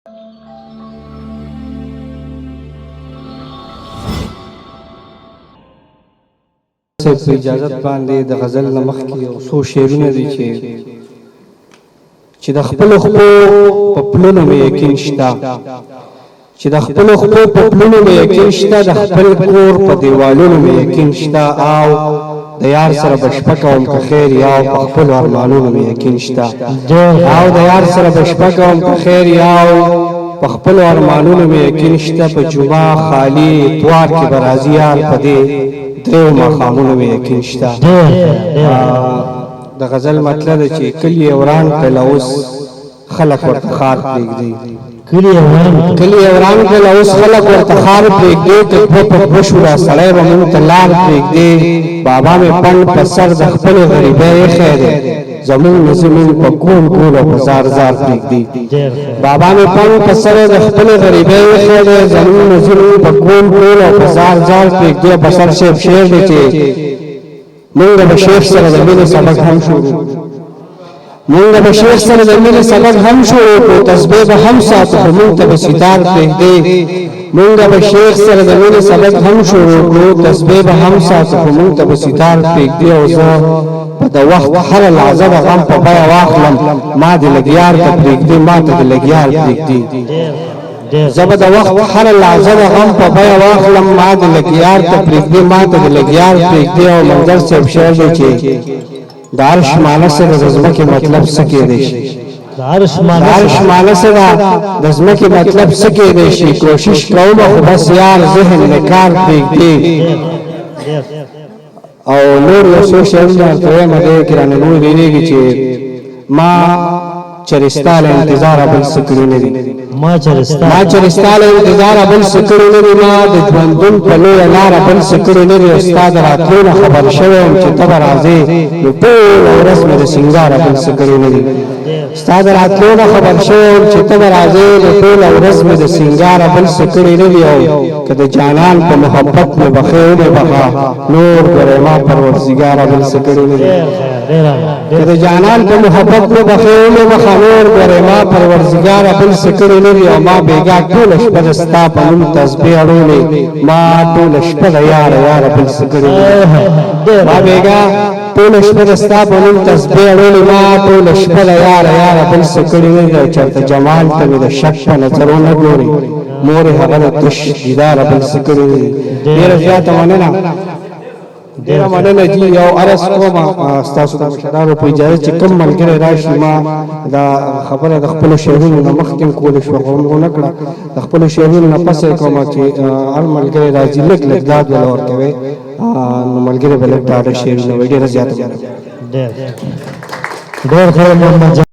په اجازت باندې د غزل نه مخکې یو څو شعرونه دي چې د خپلو خپو په پلونو مې یقین شته، چې د خپلو خپو په پلونو مې یقین شته، د خپل کور په دیوالونو مې یقین شته، او د یار سره به شپه کوم که خیر یاو په خپلو ارمانونو مې یقین شته، او د یار سره به شپه کوم که خیر یاو په خپلو ارمانونو مې یقین شته، په جمعه خالي اتوار کې به راځي یار په دې دریو ماښامونو مې یقین شته. د غزل مطلب ده چې کلی وران کړل اوس خلک ورته ښار پرېږدي، کلی وران کړل اوس خلک ورته ښار پرېږدي، که دوه په دوه شو را سړی به مونږ ته لار پرېږدي، بابا مې پنډ په سر د خپلې غریبۍ ایښی دی، زمونږ نه زمونږ په کول کول او په زار زار پرېږدي، بابا مې پنډ په سر د خپلې غریبۍ ایښی دی، زمونږ نه زمونږ په کول کول او په زار زار پرېږدي. بشر صاحب شعر دی چې مونږ به شیخ سره د مینې سبق هم شروع مونږ به شیخ سره د مینې سبق هم شروع کړو، تسبیح به هم ساتو خو مونږ ته به ستار پرېږدي، مونږ به شیخ سره د مینې سبق هم شروع کړو، تسبیح به هم ساتو خو مونږ ته به ستار پرېږدي، او زه په د وخت هره لحظه د غم په بیه واخلم، ما دې لږ یار ته پرېږدي، ما ته دې لږ یار پرېږدي، زه به د وخت هره لحظه د غم په بیه واخلم، ما دې لږ یار ته پرېږدي، ما ته دې لږ یار پرېږدي. او منظر صاحب شعر دی چې د عرش معنی سره د ځمکې مطلب څه کېدی شي، د عرش معنی سره د ځمکې مطلب څه کېدی شي، کوشش کوم خو بس یار ذهن نه کار پرېږدي. او نور یو څو شعرونه ورته وایم دی کې رانه نور ډېرېږي چې ما چرستا له انتظاره بل څه کړي نه دي، ما چرستا له انتظاره بل څه کړي نه دي، ما د ژوندون په لویه لاره بل څه کړي نه دي، او ستا د راتلو نه خبر شوی یم چې ته به راځې، نو ټوله ورځ مې د سینګاره بل څه کړي نه دي، ستا د راتلو نه خبر شوی یم چې ته به راځې، نو ټوله ورځ مې د سینګاره بل څه کړي نه دي، او که د جانان په محبت مې بخې ومې بخا نور ګورې ما پروردګاره بل څه کړي نه دي، که د جانان په محبت مې بخې ومې بخا نور ګورې ما پروردګاره بل څه کړي نه دي، او ما بېګا ټوله شپه د ستا په نوم تسبیح اړولې، ما ټوله شپه د یاره یاره بل څه کړي نه دي، ما بېګا ټوله شپه د ستا په نوم تسبیح اړولې، ما ټوله شپه د یاره یاره بل څه کړي نه دي، او چېرته جمال ته مې د شک په نظر ونه ګورې، مورې هغه د تش دیداره بل څه کړي نه دي. ډېره زیاته مننه، ډېره مننه جي. یو عرض کوم ستاسو د مشرانو په اجازه چې کوم ملګری راشي، ما دا خبره د خپلو شعرونو نه مخکې هم کولی شوه خو ونه کړه، د خپلو شعرونو نه پسې کوم چې هر ملګری راځي لږ لږ داد وله ورکوئ، نو ملګری به لږ ډاډه شعرونه وایي. ډېره زیاته مننه.